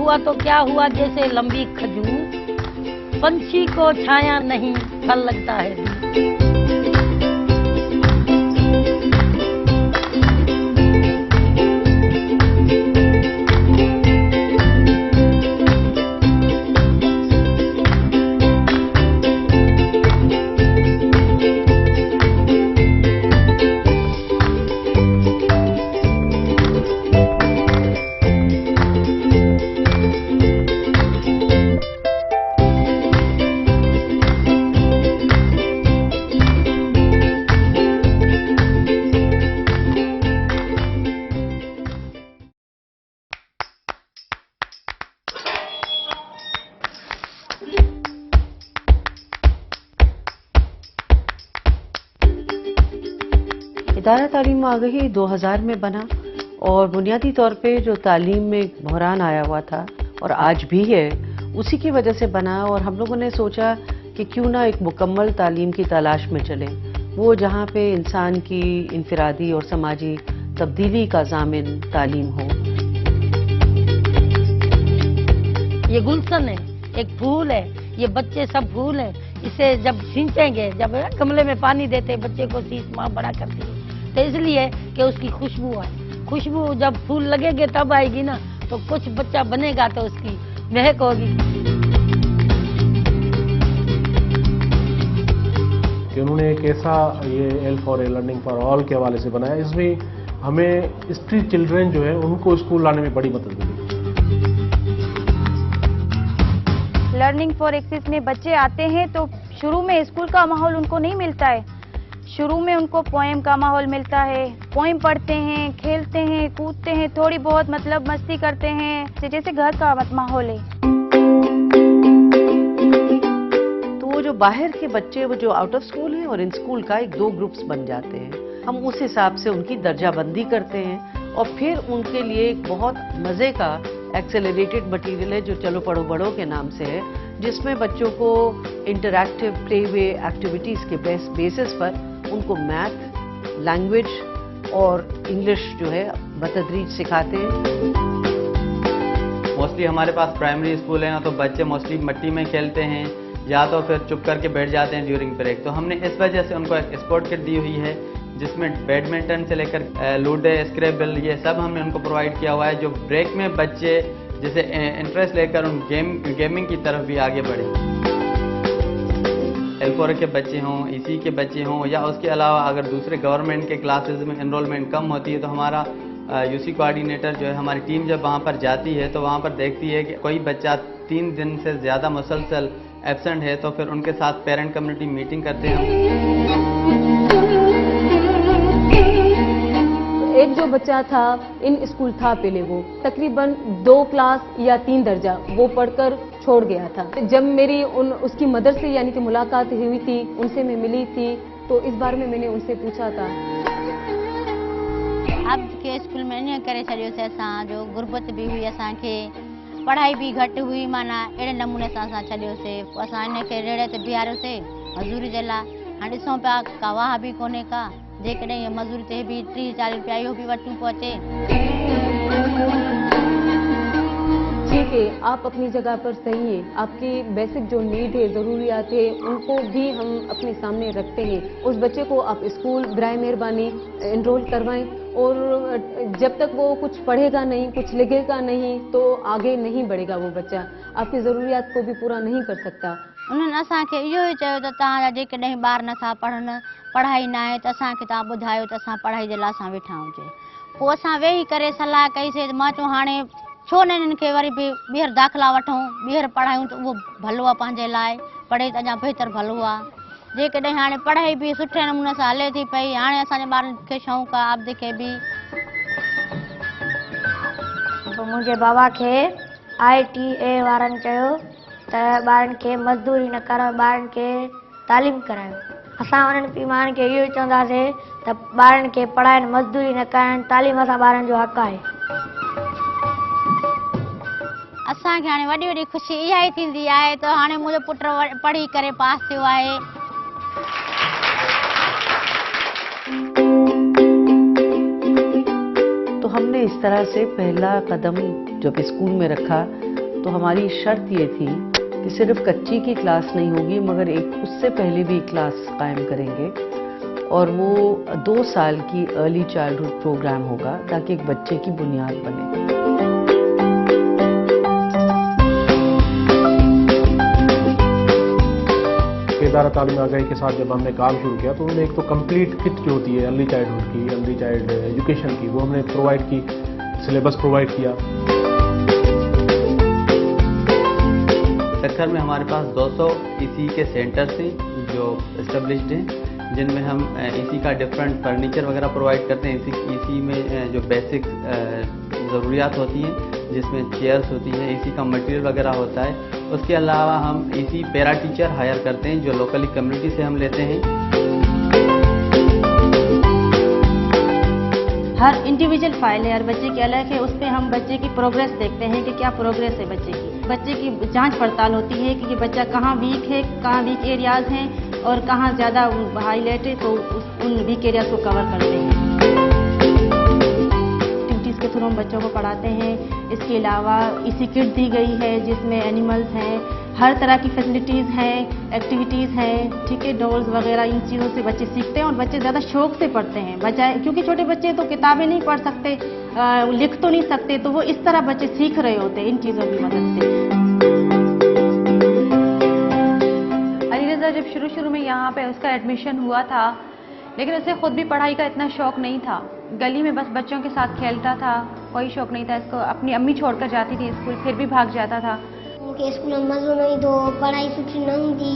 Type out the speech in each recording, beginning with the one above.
हुआ तो क्या हुआ, जैसे लंबी खजूर, पंछी को छाया नहीं फल लगता है। इदारा तालीम आगही 2000 में बना और बुनियादी तौर पे जो तालीम में एक बहरान आया हुआ था और आज भी है, उसी की वजह से बना। और हम लोगों ने सोचा कि क्यों ना एक मुकम्मल तालीम की तलाश में चलें, वो जहाँ पे इंसान की इनफरादी और समाजी तब्दीली का ज़ामिन तालीम हो। ये गुलशन है, एक फूल है, ये बच्चे सब फूल है। इसे जब सींचेंगे, जब गमले में पानी देते बच्चे को सींच माँ बड़ा करती है, तो इसलिए कि उसकी खुशबू आए। खुशबू जब फूल लगेंगे तब आएगी ना, तो कुछ बच्चा बनेगा तो उसकी महक होगी। कि उन्होंने एक ऐसा ये L for learning for all के हवाले से बनाया, इसमें हमें स्ट्रीट चिल्ड्रन जो है उनको स्कूल लाने में बड़ी मदद मिली। लर्निंग फॉर एक्सेस में बच्चे आते हैं तो शुरू में स्कूल का माहौल उनको नहीं मिलता है। शुरू में उनको पोएम का माहौल मिलता है, पोएम पढ़ते हैं, खेलते हैं, कूदते हैं, थोड़ी बहुत मतलब मस्ती करते हैं, जैसे घर का माहौल है। तो वो जो बाहर के बच्चे, वो जो आउट ऑफ स्कूल हैं और इन स्कूल का एक 2 ग्रुप्स बन जाते हैं। हम उस हिसाब से उनकी दर्जाबंदी करते हैं और फिर उनके लिए एक बहुत मज़े का एक्सेलरेटेड मटेरियल है जो चलो पढ़ो बढ़ो के नाम से है, जिसमें बच्चों को इंटरैक्टिव प्ले वे एक्टिविटीज़ के बेसिस पर उनको मैथ, लैंग्वेज और इंग्लिश जो है बतदरीज सिखाते हैं। मोस्टली हमारे पास प्राइमरी स्कूल है ना, तो बच्चे मोस्टली मिट्टी में खेलते हैं या तो फिर चुप करके बैठ जाते हैं ड्यूरिंग ब्रेक। तो हमने इस वजह से उनको एक स्पोर्ट किट दी हुई है जिसमें बैडमिंटन से लेकर लूडो, स्क्रैबल, ये सब हमने उनको प्रोवाइड किया हुआ है, जो ब्रेक में बच्चे जैसे इंटरेस्ट लेकर उन गेमिंग की तरफ भी आगे बढ़े। L4 के बच्चे हों, EC के बच्चे हों, या उसके अलावा अगर दूसरे गवर्नमेंट के क्लासेस में एनरोलमेंट कम होती है तो हमारा UC कोऑर्डिनेटर जो है, हमारी टीम जब वहाँ पर जाती है तो वहाँ पर देखती है कि कोई बच्चा 3 दिन से ज़्यादा मुसलसल एब्सेंट है तो फिर उनके साथ पेरेंट कम्युनिटी मीटिंग करते हैं। एक जो बच्चा था इन स्कूल था पहले, वो तकरीबन 2 क्लास या 3 दर्जा वो पढ़कर छोड़ गया था। जब मेरी उसकी मदर से यानी कि मुलाकात हुई थी, उनसे मैं मिली थी, तो इस बारे में मैंने उनसे पूछा था। अब के स्कूल में ईअं करे छॾियोसीं असां जो गुरबत भी हुई, असांखे पढ़ाई भी घटि हुई, माना अहिड़े नमूने सां असां छॾियोसीं। पोइ असां हिनखे रेड़े ते बीहारियोसीं मज़ूरी जे लाइ। हाणे ॾिसूं पिया का वाह बि कोन्हे का, जेकॾहिं हीअ मज़ूरी ते बि 30-40 रुपया इहो बि वठूं पियो अचे। ठीक है, आप अपनी जगह पर सही है, आपकी बेसिक जो नीड है, ज़रूरियात है, उनको भी हम अपने सामने रखते हैं। उस बच्चे को आप स्कूल बराए मेहरबानी एनरोल करवाएं, और जब तक वो कुछ पढ़ेगा नहीं, कुछ लिखेगा नहीं, तो आगे नहीं बढ़ेगा वो बच्चा, आपकी ज़रूरियात को भी पूरा नहीं कर सकता। उन्हनि असांखे इहो ई चयो त तव्हां जेकॾहिं ॿार नथा पढ़नि, पढ़ाई न आहे त असांखे तव्हां ॿुधायो त असां पढ़ाई जे लाइ असां वेठा हुजे। पोइ असां वेही करे सलाह कईसीं, मां चयो हाणे छो न हिननि खे वरी बि ॿीहर दाख़िला वठूं, ॿीहर पढ़ायूं, त उहो भलो आहे पंहिंजे लाइ, पढ़े त अञा बहितर भलो आहे। जेकॾहिं हाणे पढ़ाई बि सुठे नमूने सां हले थी पई, हाणे असांजे ॿारनि खे शौक़ु आहे आबदे खे बि। मुंहिंजे बाबा खे ITA वारनि चयो त ॿारनि खे मज़दूरी न करो, ॿारनि खे तालीम करायो। असां उन्हनि माण्हुनि खे इहो ई चवंदासीं त ॿारनि खे पढ़ाइनि, मज़दूरी न कनि, तालीम सां ॿारनि जो हक़ आहे। असांखे हाणे वॾी वॾी ख़ुशी इहा ई थींदी आहे त हाणे मुंहिंजो पुटु पढ़ी करे पास थियो आहे। तो हमने इस तरह से पहला कदम जब स्कूल में रखा तो हमारी शर्त ये थी कि सिर्फ कच्ची की क्लास नहीं होगी, मगर एक उससे पहले भी क्लास कायम करेंगे, और वो 2 साल की अर्ली चाइल्डहुड प्रोग्राम होगा ताकि एक बच्चे की बुनियाद बने। इदारा तालीम आगाही के साथ जब हमने काम शुरू किया तो उन्होंने एक तो कंप्लीट किट जो होती है अर्ली चाइल्डहुड की, अर्ली चाइल्ड एजुकेशन की, वो हमने प्रोवाइड की, सिलेबस प्रोवाइड किया। सक्खर में हमारे पास 200 ईसी के सेंटर्स हैं जो एस्टेब्लिश्ड हैं, जिनमें हम ईसी का डिफरेंट फर्नीचर वगैरह प्रोवाइड करते हैं। ईसी में जो बेसिक ज़रूरियात होती हैं, जिसमें चेयर्स होती हैं, ईसी का मटेरियल वगैरह होता है। उसके अलावा हम ईसी पैरा टीचर हायर करते हैं जो लोकली कम्युनिटी से हम लेते हैं। हर इंडिविजुअल फाइल है, हर बच्चे की अलग है, उस पर हम बच्चे की प्रोग्रेस देखते हैं कि क्या प्रोग्रेस है बच्चे की जांच पड़ताल होती है कि ये बच्चा कहाँ वीक है, कहाँ वीक एरियाज हैं और कहाँ ज़्यादा हाईलाइट है, तो उन वीक एरियाज को कवर करते हैं। एक्टिविटीज़ के थ्रू हम बच्चों को पढ़ाते हैं। इसके अलावा इसी किट दी गई है जिसमें एनिमल्स हैं, हर तरह की फैसिलिटीज़ हैं, एक्टिविटीज़ हैं, ठीक है, डॉल्स वगैरह, इन चीज़ों से बच्चे सीखते हैं और बच्चे ज़्यादा शौक से पढ़ते हैं, बजाय क्योंकि छोटे बच्चे तो किताबें नहीं पढ़ सकते, लिख तो नहीं सकते, तो वो इस तरह बच्चे सीख रहे होते हैं इन चीज़ों की मदद से। अली रज़ा जब शुरू में यहाँ पे उसका एडमिशन हुआ था, लेकिन उसे खुद भी पढ़ाई का इतना शौक नहीं था, गली में बस बच्चों के साथ खेलता था, कोई शौक नहीं था इसको। अपनी अम्मी छोड़कर जाती थी स्कूल, फिर भी भाग जाता था। उनके स्कूल में मज़ो नहीं दो, पढ़ाई सुठी न हूंदी।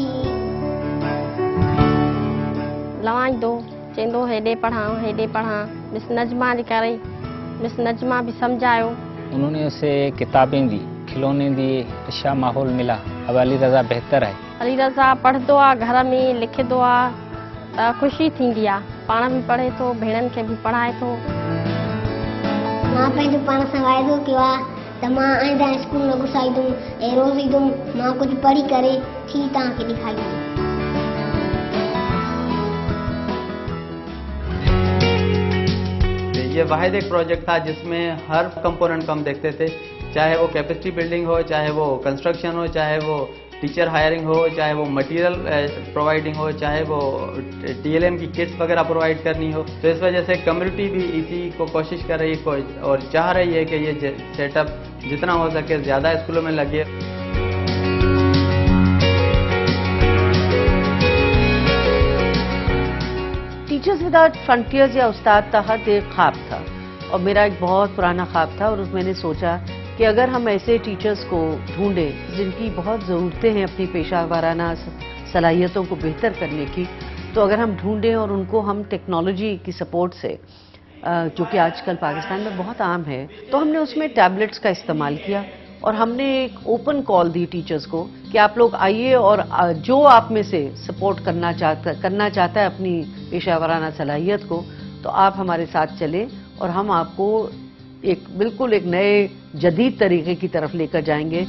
लवाई दो चेंदो हेॾे पढ़ा मिस नजमा जी करे, मिस नजमा भी समझायो। उन्होंने उसे किताबें दी, खिलौने दिए, अच्छा माहौल मिला। अब अली रज़ा बेहतर है। अली रज़ा पढ़दो आहे, घर में लिखंदो आहे, त ख़ुशी थींदी आहे। पाण बि पढ़े थो, भेणनि खे बि पढ़ाए थो। मां पंहिंजो पाण सां वाइदो कयो आहे त मां आईंदा स्कूल में घुसाईंदुमि ऐं रोज़ ईंदुमि, मां कुझु पढ़ी करे थी तव्हांखे ॾेखारींदुमि। ये वाहिद एक प्रोजेक्ट था जिसमें हर कंपोनेंट को हम देखते थे, चाहे वो कैपेसिटी बिल्डिंग हो, चाहे वो कंस्ट्रक्शन हो, चाहे वो टीचर हायरिंग हो, चाहे वो मटेरियल प्रोवाइडिंग हो, चाहे वो टीएलएम की किट्स वगैरह प्रोवाइड करनी हो। तो इस वजह से कम्युनिटी भी इसी को कोशिश कर रही है और चाह रही है कि ये सेटअप जितना हो सके ज़्यादा स्कूलों में लगे। टीचर्स विदाउट फ्रंटियर्स या उस्ताद तहत एक ख्वाब था, और मेरा एक बहुत पुराना ख्वाब था, और मैंने सोचा कि अगर हम ऐसे टीचर्स को ढूंढें जिनकी बहुत ज़रूरतें हैं अपनी पेशा वाराना सलाहियतों को बेहतर करने की, तो अगर हम ढूंढें और उनको हम टेक्नोलॉजी की सपोर्ट से, जो कि आजकल पाकिस्तान में बहुत आम है, तो हमने उसमें टैबलेट्स का इस्तेमाल किया और हमने एक ओपन कॉल दी टीचर्स को कि आप लोग आइए और जो आप में से सपोर्ट करना चाहता है अपनी पेशा वाराना सलाहियत को, तो आप हमारे साथ चलें और हम आपको एक बिल्कुल एक नए जदीद तरीके की तरफ लेकर जाएंगे।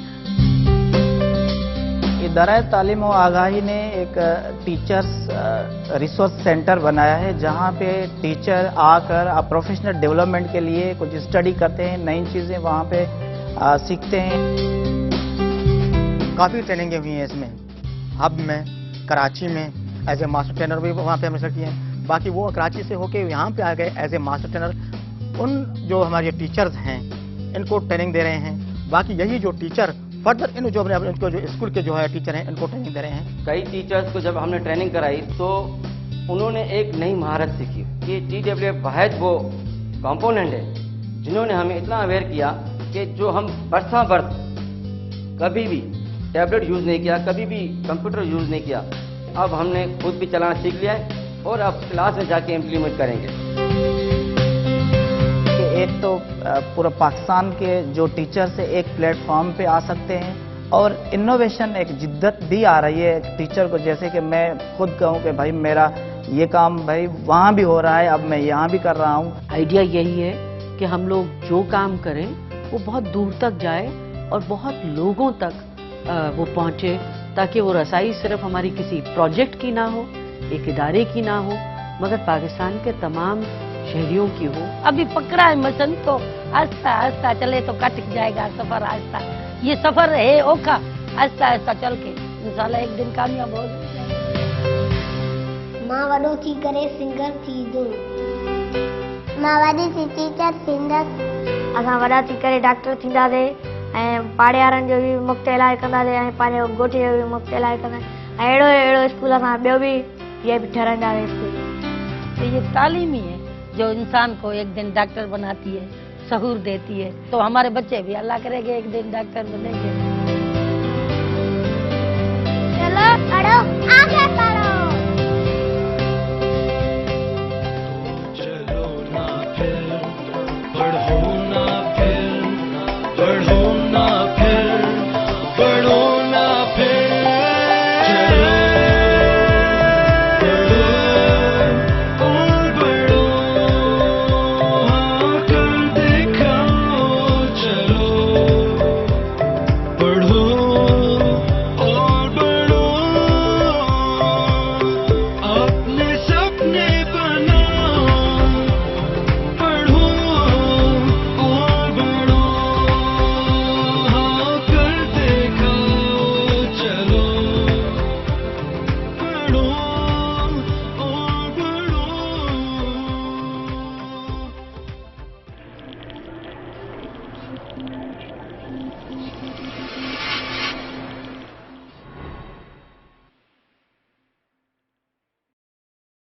इदारा तालीम और आगाही ने एक टीचर्स रिसोर्स सेंटर बनाया है, जहां पे टीचर आकर प्रोफेशनल डेवलपमेंट के लिए कुछ स्टडी करते हैं, नई चीज़ें वहां पे सीखते हैं। काफ़ी ट्रेनिंगें हुई हैं इसमें, हब में, कराची में एज ए मास्टर ट्रेनर भी वहाँ पे हमने किए हैं। बाकी वो कराची से होके यहाँ पे आ गए एज ए मास्टर ट्रेनर। उन जो हमारे टीचर्स हैं इनको ट्रेनिंग दे रहे हैं। बाकी यही जो टीचर फर्दर इन जो इनको जो स्कूल के जो है टीचर हैं इनको ट्रेनिंग दे रहे हैं। कई टीचर्स को जब हमने ट्रेनिंग कराई तो उन्होंने एक नई महारत सीखी कि TWF वाहिद वो कंपोनेंट है जिन्होंने हमें इतना अवेयर किया कि जो हम बरसा बरस कभी भी टैबलेट यूज़ नहीं किया, कभी भी कंप्यूटर यूज़ नहीं किया, अब हमने खुद भी चलाना सीख लिया है और अब क्लास में जाके इम्प्लीमेंट करेंगे। एक तो पूरा पाकिस्तान के जो टीचर्स है एक प्लेटफॉर्म पे आ सकते हैं, और इनोवेशन एक जिद्दत भी आ रही है टीचर को, जैसे कि मैं खुद कहूँ कि भाई मेरा ये काम भाई वहाँ भी हो रहा है, अब मैं यहाँ भी कर रहा हूँ। आइडिया यही है कि हम लोग जो काम करें वो बहुत दूर तक जाए और बहुत लोगों तक वो पहुँचे, ताकि वो रसाई सिर्फ हमारी किसी प्रोजेक्ट की ना हो, एक इदारे की ना हो, मगर पाकिस्तान के तमाम शहरियों की हो। अभी पकड़ा है मसन तो आस्ता आस्ता चले तो कट जाएगा सफर आस्ता, ये सफर है औखा, आहिस्ता आहिस्ता चल के इंशाल्लाह एक दिन कामयाब हो जाए। मां वॾो थी करे सिंगर थींदो। मां वॾी थी टीचर थींदसि। असां वॾा थी करे डॉक्टर थींदासीं ऐं पाड़े वारनि जो बि मुफ़्त इलाज कंदासीं ऐं पंहिंजे ॻोठ जो बि मुफ़्त इलाज कंदासीं ऐं अहिड़ो अहिड़ो स्कूल असां ॿियो बि ये भी ठहराईंदासीं स्कूल। तो ये तालीम ही है जो इंसान को एक दिन डॉक्टर बनाती है, सहूर देती है। तो हमारे बच्चे भी अल्लाह करेंगे एक दिन डॉक्टर बनेंगे। चलो पढ़ो, आगे पढ़ो। पढ़ो